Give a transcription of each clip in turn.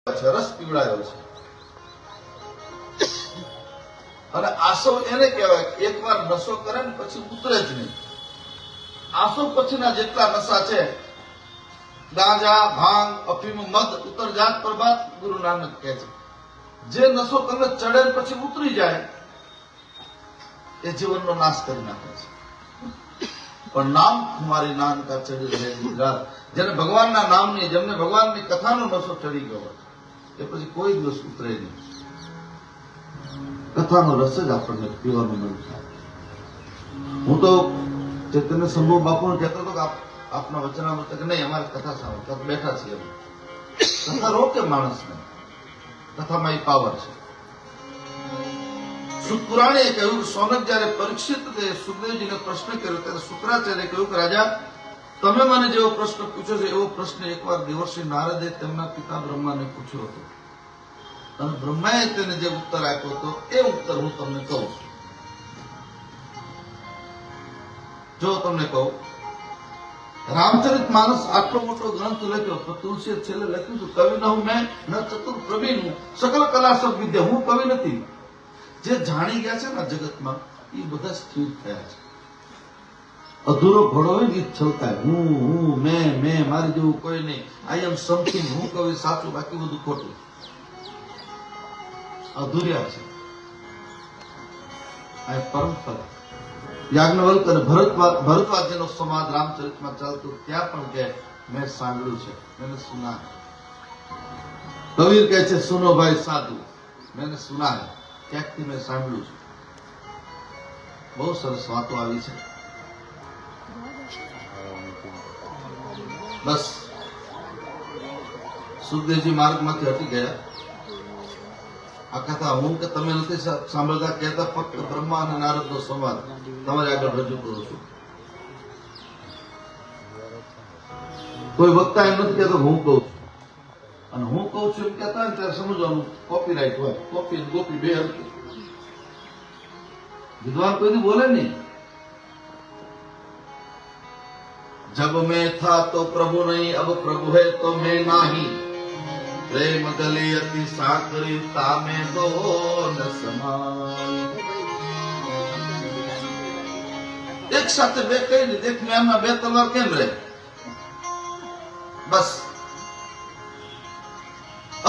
રસ પીવડાયો છે. અને આસવ એને કહેવાય કે એકવાર નશો કરે ને પછી ઉતરે જ નહીં. આસવ પછીના જેટલા નશા છે, ગાંજા, ભાંગ, અફીમ, મદ, ઉતર જાત પ્રભાત, ગુરુ નાનક કહે છે. જે નશો તમને ચડે ને પછી ઉતરી જાય એ જીવનનો નાશ કરી નાખે છે. પણ નામ તમારી નાન કા ચડી રહેલી રાત, જેને ભગવાનના નામની, જેમને ભગવાનની કથાનો નશો ચડી ગયો એ પછી કોઈ દિવસ ઉતરે નહીં. કથાનો રસ જ આપણને પીવાનું મન થાય. હું તો ચૈતન્ય શંભુ બાપુને કહેતો હતો કે આપના વચનામૃત કે નહીં, અમારે કથા સાંભળતા બેઠા છીએ. કથા રોકે માણસને, કથામાં એ પાવર છે. સુતપુરાણીએ કહ્યું કે સોનક જયારે પરીક્ષિત સુખદેવજીને પ્રશ્ન કર્યો ત્યારે શુક્રાચાર્ય કહ્યું કે રાજા, તમે મને જેવો પ્રશ્ન પૂછ્યો છે એવો પ્રશ્ન એકવાર દેવર્ષિ નારદે તેમના પિતા બ્રહ્માને પૂછ્યો હતો, અને બ્રહ્માએ તેને જે ઉત્તર આપ્યો હતો એ ઉત્તર હું તમને કહું છું. જો તમને કહું, રામચરિત માનસ આટલો મોટો ગ્રંથ લખ્યો તો તુલસીએ છેલ્લે લખ્યું છે, કવિ ન હું મેં ન ચતુર પ્રવીણ હું સકલ કલા સબ વિદ્યા. હું કવિ નથી. જે જાણી ગયા છે ને જગતમાં એ બધા સ્થિર થયા છે. અધૂરો ઘોડો હોય ગીત છલકાય, હું મેં મારી જેવું કોઈ નહીં, આઈ એમ સમથિંગ, હું કવિ સાચું, બાકી બધું ખોટું. અધૂર્યા છે આ પરંપરા. યાજ્ઞવલ્ક અને ભરદ્વાજનો સમાજ રામચરિતમાં ચાલતું ત્યાં પણ કે મેં સાંભળ્યું છે, મેને સુના હૈ. કબીર કહે છે સુનો ભાઈ સાધુ, મેને સુના હૈ, ક્યાંકથી મેં સાંભળ્યું છે. બહુ સરસ વાતો આવી છે. બસ સુખદેવજી માર્ગમાંથી હટી ગયા. આ કથા હું કે તમે નથી સાંભળતા કહેતા, ફક્ત બ્રહ્મા અને નારદનો સંવાદ તમારે આગળ રજૂ કરું છું. કોઈ વક્તા એમ નથી કહેતો હું કહું છું, અને હું કહું છું એમ કહેતા હોય ત્યારે સમજવાનું કોપીરાઇટ હોય. કોપી અને ગોપી બે હરખું. વિદ્વાન કોઈથી બોલે નહીં. જબ મેં થા તો પ્રભુ નહીં, અબ પ્રભુ હૈ તો મેં નહીં. પ્રેમ ગલે અતિ સાકરી તામે દો ન સમાન. એક સાથે બે કઈ રીતે એક મેમમાં બે તલવાર કેમ રહે? બસ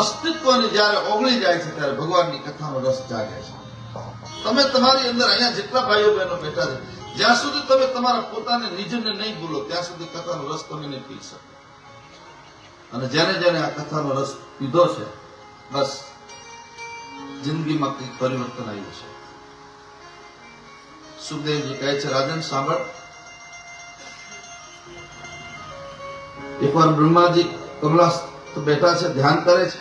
અસ્તિત્વની જયારે ઓગળી જાય છે ત્યારે ભગવાનની કથાનો રસ જાગે છે. તમે તમારી અંદર અહીંયા જેટલા ભાઈઓ બહેનો બેઠા છે, જ્યાં સુધી તમે તમારા પોતાને નિજને નહીં ભૂલો ત્યાં સુધી કથાનો રસ તમે નહીં પી શકો. અને જેને જેને આ કથાનો રસ પીધો છે, બસ જિંદગીમાં કંઈક પરિવર્તન આવ્યું છે. સુખદેવજી કહે છે, રાજન સાંભળ. એકવાર બ્રહ્માજી કમલાસ્થ બેઠા છે, ધ્યાન કરે છે.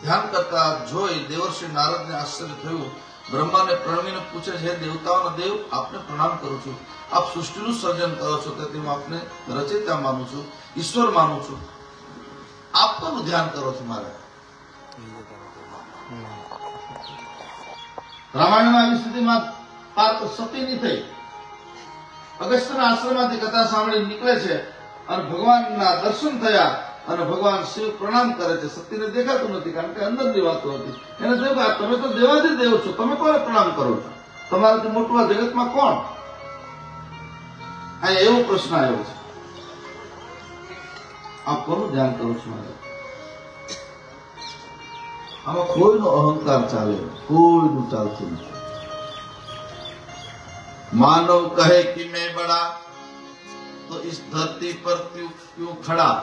ધ્યાન કરતા જોઈ દેવર્ષિ નારદને આશ્ચર્ય થયું. બ્રહ્માને પ્રણવીને પૂછે છે, દેવતાઓના દેવ, આપને પ્રણામ કરું છું. આપ સૃષ્ટિનું સર્જન કરો છો તેથી હું આપને રચયિતા માનું છું, ઈશ્વર માનું છું. આપ કોનું ધ્યાન કરો છો? મારે રામાયણમાં આવી સ્થિતિમાં પાર્થ સતીની થઈ. અગસ્ત્યના આશ્રમમાંથી કથા સાંભળી નીકળે છે અને ભગવાનના દર્શન થયા અને ભગવાન શિવ પ્રણામ કરે છે. સતીને દેખાતું નથી કારણ કે અંદરની વાતો હતી. એને જોયું તમે તો દેવાદી દેવ છો, તમે કોને પ્રણામ કરો છો? તમારાથી મોટું આ જગતમાં કોણ? આ એવો પ્રશ્ન આવ્યો છે. આપ કોનું ધ્યાન કરો છો? આમાં કોઈનો અહંકાર ચાલે, કોઈનું ચાલતું નથી. માનવ કહે કે મેં બડા તો ઇસ ધરતી પર ક્યું ખડા.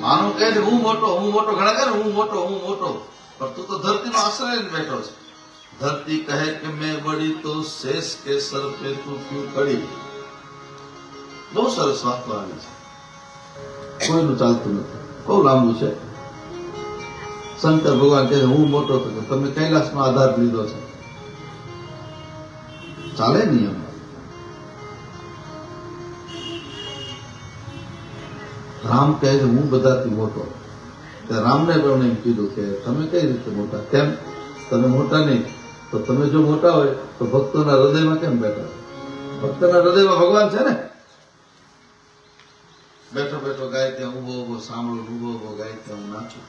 માનવ કહે છે હું મોટો ઘણા કહે હું મોટો પણ તું તો ધરતીનો આશ્રય લઈને બેઠો છે. ધરતી કહે કે મેં બડી તો શેષ કે સર પે તું ક્યું ખડી. બહુ સરસ વાતો આવી છે. કોઈનું ચાલતું નથી. બહુ લાંબુ છે. શંકર ભગવાન કહે હું મોટો થયો, તમે કૈલાસનો આધાર લીધો છે, ચાલે નહીં. રામ કહે છે હું બધાથી મોટો. રામને પણ એમ કીધું કે તમે કઈ રીતે મોટા? કેમ તમે મોટા નહીં? તો તમે જો મોટા હોય તો ભક્તોના હૃદયમાં કેમ બેઠા? ભક્તના હૃદયમાં ભગવાન છે ને. બેઠો બેઠો ગાય ત્યાં ઉભો ઉભો સાંભળું, ઉભો ઉભો ગાય ત્યાં હું નાચું.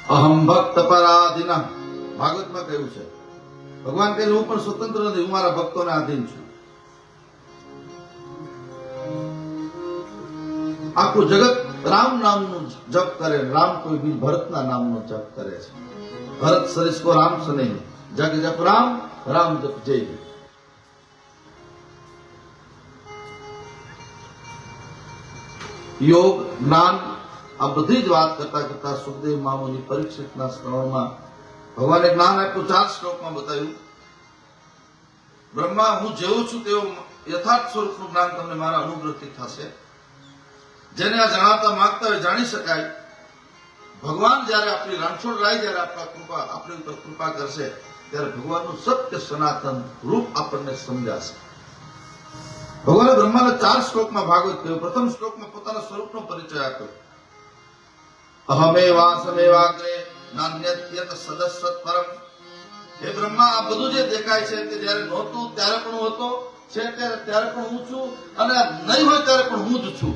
અહમ ભક્ત પરાધીન. ભાગવતમાં કહ્યું છે, ભગવાન કહે હું પણ સ્વતંત્ર નથી, હું મારા ભક્તોને આધીન છું. આખું જગત રામ નામનું જપ કરે, રામ કોઈ બી ભરતના નામનો જપ કરે છે. ભરત સરિસ કો રામ સને, જગ જપ રામ, રામ જપ જય. યોગ, જ્ઞાન, આ બધી જ વાત કરતા કરતા સુખદેવ મામુની પરીક્ષિતના શ્રવણમાં ભગવાને જ્ઞાન આપ્યું. 4 શ્લોકમાં બતાવ્યું, બ્રહ્મા હું જેવું છું તેવું યથાર્થ સ્વરૂપનું જ્ઞાન તમને મારા અનુગ્રહથી થશે. જેને આ જણાવતા માંગતા હોય જાણી શકાય. ભગવાન જયારે આપણી રણછોડ રાય જયારે આપણી ઉપર કૃપા કરશે ત્યારે ભગવાનનું સત્ય સનાતન રૂપ આપણને સમજાશે. ભગવાને બ્રહ્માને 4 શ્લોકમાં ભાગવત કહ્યું. પ્રથમ શ્લોકમાં પોતાના સ્વરૂપનો પરિચય આપ્યો. અહમેવાસમેવાગ્રે નાન્યત્યત સદસત પરમ. હે બ્રહ્મા, આ બધું જે દેખાય છે કે જયારે નહોતું ત્યારે પણ હું હતો, છે ત્યારે પણ હું છું, અને નહીં હોય ત્યારે પણ હું જ છું.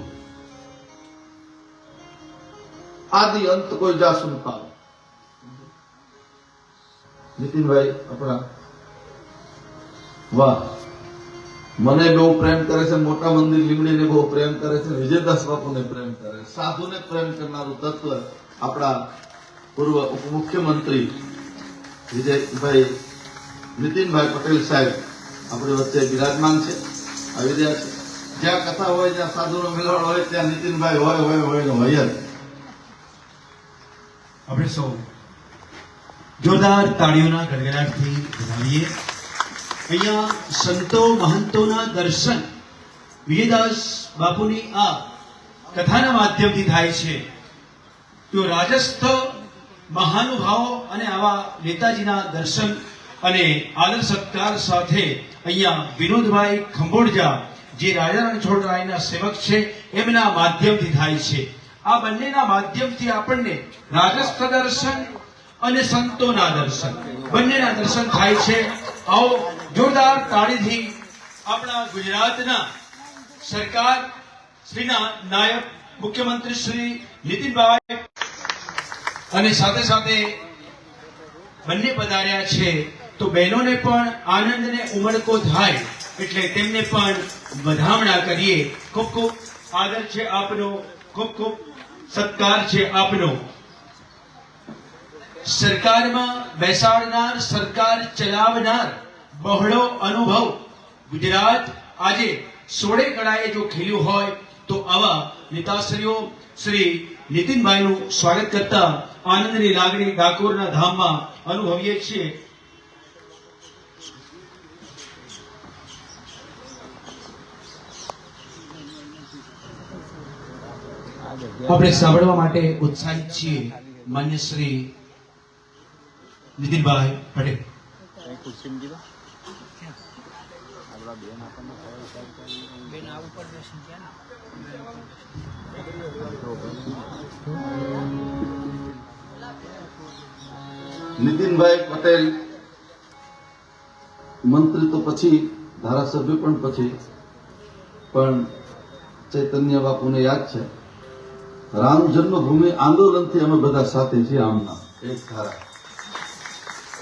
આદિ અંત કોઈ જાસુન પામ. નીતિનભાઈ આપણા વાહ, મને બહુ પ્રેમ કરે છે, મોટા મંદિર લીમડીને બહુ પ્રેમ કરે છે, વિજયદાસ બાપુને પ્રેમ કરે છે. સાધુને પ્રેમ કરનારું તત્વ આપણા પૂર્વ ઉપમુખ્યમંત્રી વિજયભાઈ નીતિનભાઈ પટેલ સાહેબ આપણી વચ્ચે બિરાજમાન છે, આવી રહ્યા છે. જ્યાં કથા હોય, જ્યાં સાધુનો મેળાવડો હોય ત્યાં નીતિનભાઈ હોય જ. આપણે સૌ જોરદાર તાળીઓના ગડગડાટથી વધાવીએ. અહીંયા સંતો મહંતોના દર્શન વિજયદાસ બાપુની આ કથાના માધ્યમથી થાય છે. તો રાજસ્થ મહાનુભાવો અને આવા નેતાજીના દર્શન અને આદર સત્કાર સાથે અહીંયા વિનોદભાઈ ખંભોળજા જે રાજા રણછોડરાયના સેવક છે એમના માધ્યમથી થાય છે. આ બંનેના માધ્યમથી આપણને રાજસ્થ દર્શન અને સંતોના દર્શન બંનેના દર્શન થાય છે. આવો જોરદાર તાળીથી આપણા ગુજરાતના સરકાર શ્રીના નાયબ મુખ્યમંત્રી શ્રી નીતિનભાઈ અને સાથે સાથે બંને પધાર્યા છે. તો બહેનોને પણ આનંદને ઉમળકો થાય એટલે તેમને પણ વધામણા કરીએ. ખૂબ ખૂબ આદર છે આપનો, ખૂબ ખૂબ સત્કાર છે આપનો. સરકારમાં બેસાડનાર, સરકાર ચલાવનાર બહોળો અનુભવ ગુજરાત આજે 16 કળાએ જો ખીલ્યું હોય તો આવા નેતાશ્રીઓ શ્રી નીતિનભાઈનું સ્વાગત કરતા આનંદની લાગણી ડાકોરના ધામમાં અનુભવીએ છીએ. આપણે સાંભળવા માટે ઉત્સાહિત છીએ માન્ય શ્રી નીતિનભાઈ પટેલ. નીતિનભાઈ પટેલ મંત્રી તો પછી, ધારાસભ્ય પણ પછી, પણ ચૈતન્ય બાપુને યાદ છે રામ જન્મભૂમિ આંદોલનથી અમે બધા સાથે છીએ. આમના એક ધારા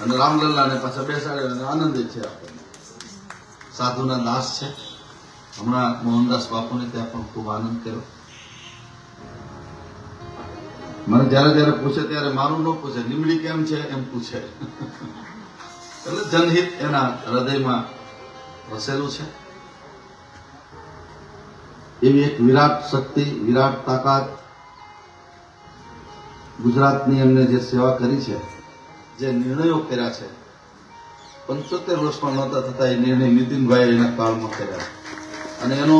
અને રામલલ્લાને પાછા બેસાડે અને આનંદ છે આપણને. સાધુના દાસ છે. હમણાં મોહનદાસ બાપુને ત્યાં પણ ખૂબ આનંદ કર્યો. મને જયારે જયારે પૂછે ત્યારે મારું ન પૂછે, લીમડી કેમ છે એમ પૂછે. એટલે જનહિત એના હૃદયમાં વસેલું છે. એવી એક વિરાટ શક્તિ, વિરાટ તાકાત ગુજરાતની એમને જે સેવા કરી છે, જે નિર્ણયો કર્યા છે, 75 વર્ષમાં નહોતા થતા એ નિર્ણય નીતિનભાઈ એના કાળમાં કર્યા અને એનો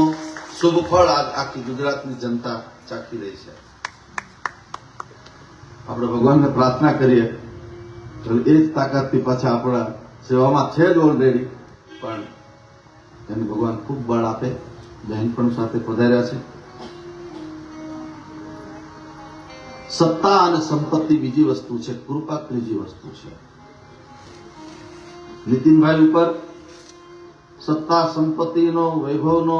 શુભ ફળ આજ આખી ગુજરાતની જનતા ચાખી રહી છે. આપણે ભગવાનને પ્રાર્થના કરીએ તો એ જ તાકાતથી પાછા આપણા સેવામાં છે જ ઓલરેડી, પણ એને ભગવાન ખૂબ બળ આપે. બહેન પણ સાથે પધાર્યા છે. સત્તા અને સંપત્તિ બીજી વસ્તુ છે, કૃપા ત્રીજી વસ્તુ છે. નીતિનભાઈ ઉપર સત્તા, સંપત્તિનો, વૈભવનો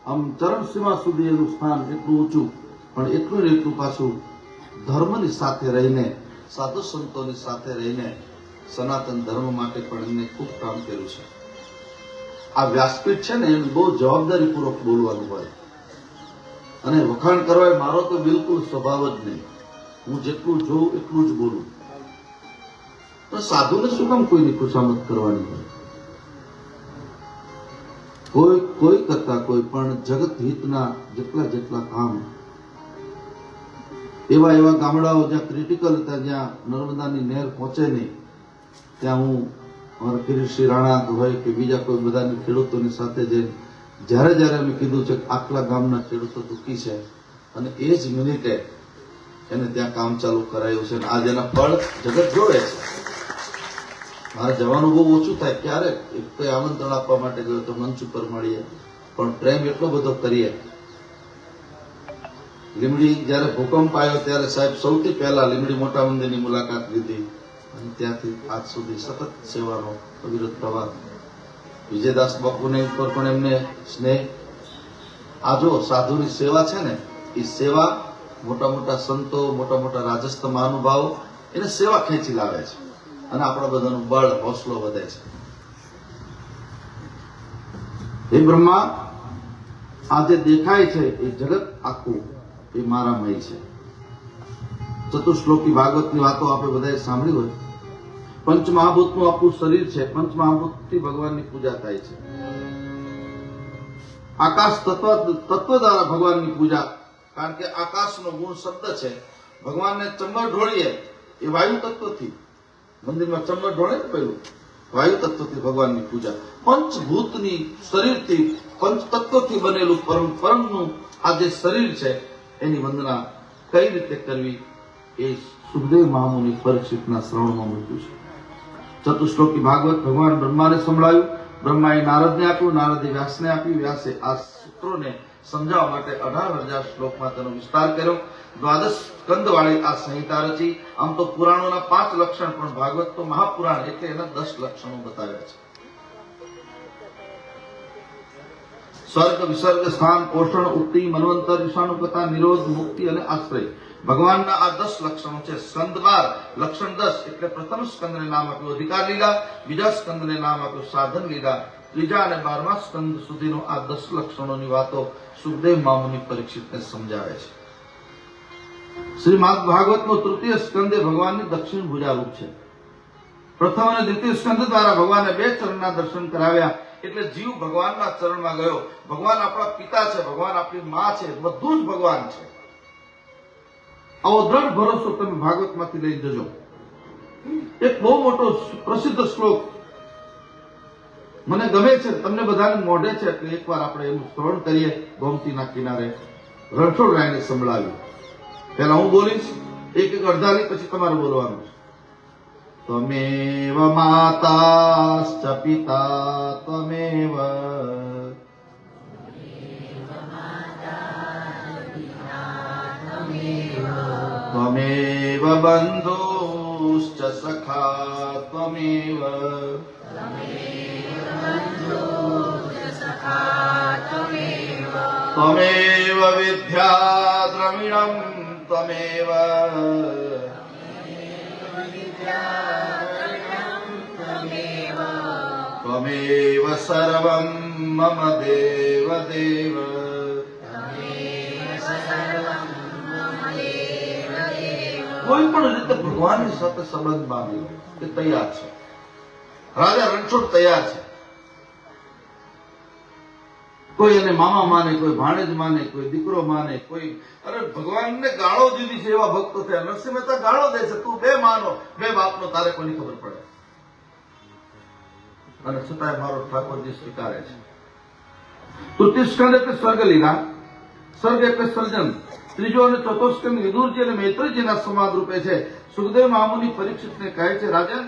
આમ ચરણસીમા સુધી એનું સ્થાન એટલું ઊંચું, પણ એટલું ને એટલું પાછું ધર્મની સાથે રહીને, સાધુ સંતોની સાથે રહીને સનાતન ધર્મ માટે પણ એમને ખૂબ કામ કર્યું છે. આ વ્યાસપીઠ છે ને એને બહુ જવાબદારીપૂર્વક બોલવાનું હોય, અને વખાણ કરવા એ મારો તો બિલકુલ સ્વભાવ જ નહીં. હું જેટલું જોઉં એટલું જ બોલું. પણ સાધુને શું કામ કોઈની ખુશામત કરવાની હોય? કોઈ કરતા કોઈ પણ જગત હિતના જેટલા કામ, એવા ગામડાઓ જ્યાં ક્રિટિકલ હતા, જ્યાં નર્મદાની નહેર પહોંચે નહીં, ત્યાં હું અમારા કિરીટસિંહ રાણા હોય કે બીજા કોઈ બધાની ખેડૂતોની સાથે જઈને જ્યારે અમે કીધું છે કે આટલા ગામના ખેડૂતો દુઃખી છે, અને એ જ મિનિટે એને ત્યાં કામ ચાલુ કરાયું છે, અને આજે એના ફળ જગત જોવે છે. મારે જવાનું બહુ ઓછું થાય, ક્યારેક કોઈ આમંત્રણ આપવા માટે ગયો તો મંચ ઉપર મળીએ, પણ પ્રેમ એટલો બધો કરીએ. લીમડી જયારે ભૂકંપ આવ્યો ત્યારે સાહેબ સૌથી પહેલા લીમડી મોટા મંદિરની મુલાકાત લીધી, અને ત્યાંથી આજ સુધી સતત સેવાનો અવિરત પ્રવાહ. વિજયદાસ બાપુને ઉપર પણ એમને સ્નેહ. આ જો સાધુની સેવા છે ને, એ સેવા મોટા સંતો, મોટા રાજસ્થ મહાનુભાવો એને સેવા ખેંચી લાવે છે, અને આપણા બધાનું બળ હોંસલો વધે છે. હે બ્રહ્મા, આ જે દેખાય છે એ જગત આખું એ મારામય છે. ચતુશ્લોકી ભાગવતની વાતો આપણે બધાએ સાંભળી હોય. પંચમહાભૂતનું આપણું શરીર છે, પંચમહાભૂતથી ભગવાનની પૂજા થાય છે. આકાશ તત્વ દ્વારા ભગવાનની પૂજા, કારણ કે આકાશનો ગુણ શબ્દ છે. ભગવાનને ચંબળ ઢોળીએ એ વાયુ તત્વથી, મંદિરમાં ચંબળ ઢોળે ને પેલું વાયુ તત્વથી ભગવાનની પૂજા. પંચભૂતની શરીરથી, પંચ તત્વથી બનેલું પરમનું આ જે શરીર છે એની વંદના કઈ રીતે કરવી એ સુખદેવ મહામુનિ પરીક્ષિતના શ્રવણમાં મૂક્યું છે. ચતુશ્લોકી ભાગવત ભગવાન બ્રહ્માને સંભળાયું, બ્રહ્માએ નારદને આપ્યું, નારદે વ્યાસને આપ્યું, વ્યાસે આ સૂત્રોને સમજાવવા માટે 18,000 શ્લોકમાં તેનો વિસ્તાર કર્યો. 12 સ્કંદ વાળી આ સંહિતા રચી. આમ તો પુરાણોના 5 લક્ષણ, પણ ભાગવત તો મહાપુરાણ એટલે એના 10 લક્ષણો બતાવ્યા છે. સ્વર્ગ, વિસર્ગ, સ્થાન, પોષણ, ઉક્તિ, મનવંતર, ઈશાનુકતા, નિરોધ, મુક્તિ અને આશ્રય. ભગવાનના આ 10 લક્ષણો છે. સ્કંદ 12, લક્ષણ 10. એટલે પ્રથમ સ્કંદને નામ આપ્યું અધિકાર લીલા, બીજા સ્કંદને નામ આપ્યું સાધન લીલા, ત્રીજા અને 12મા સ્કંદ સુધીનો આ 10 લક્ષણોની વાતો સુખદેવ મહામુનિ પરીક્ષિતને સમજાવે છે. શ્રીમદ ભાગવતનો તૃતીય સ્કંદ એ ભગવાનની દક્ષિણ ભુજારૂપ છે. પ્રથમ અને દ્વિતીય સ્કંદ દ્વારા ભગવાને 2 ચરણના દર્શન કરાવ્યા, એટલે જીવ ભગવાનના ચરણમાં ગયો. ભગવાન આપણા પિતા છે, ભગવાન આપણી માં છે, બધું જ ભગવાન છે. આવો દ્રઢ ભરોસો તમે ભાગવતમાંથી લઈ જજો. એક બહુ મોટો પ્રસિદ્ધ શ્લોક મને ગમે છે, તમને બધાને મોઢે છે, એટલે એકવાર આપણે એનું શ્રવણ કરીએ. ગોમતીના કિનારે રણછોડરાયને સંભળાવ્યું. પહેલા હું બોલીશ, એક અડધાની, પછી તમારે બોલવાનું છે. ત્વમેવ માતાશ્ચ પિતા ત્વમેવ, ત્વમેવ બંધુશ્ચ સખા ત્વમેવ, ત્વમેવ વિદ્યા દ્રવિણમ ત્વમેવ, ત્વમેવ સર્વં મમ દેવ દેવ. કોઈ પણ રીતે ભગવાનની સાથે સંબંધ બાંધી લો એ તૈયાર છે. રાજા રણછોડ તૈયાર છે. કોઈ એને મામા માને, કોઈ ભાણેજ માને, કોઈ દીકરો માને, કોઈ અરે ભગવાનને ગાળો દીધી છે એવા ભક્તો થયા. નરસિંહ મહેતા ગાળો દે છે, તું 2 માનો 2 બાપનો, તારે કોની ખબર પડે? અને છતાંય મારો ઠાકોરજી સ્વીકારે છે. તૃતીય સ્કંદ એટલે સ્વર્ગ લીલા, સ્વર્ગ એટલે સર્જન. ત્રીજો અને ચોથો સ્કંદ વિદુરજી અને મૈત્રીજીના સંવાદ રૂપે છે. સુખદેવ મહામુનિ પરીક્ષિતને કહે છે, રાજન,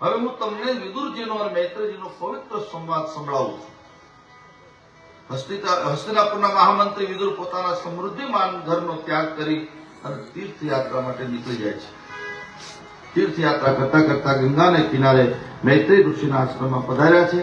હવે હું તમને વિદુરજીનો અને મૈત્રીજીનો પવિત્ર સંવાદ સંભળાવું છું. હસ્તિનાપુરના મહામંત્રી વિદુર પોતાના સમૃદ્ધિમાન ઘરનો ત્યાગ કરી અને તીર્થયાત્રા માટે નીકળી જાય છે. તીર્થયાત્રા કરતા કરતા ગંગાને કિનારે મૈત્રી ઋષિના આશ્રમમાં પધાર્યા છે.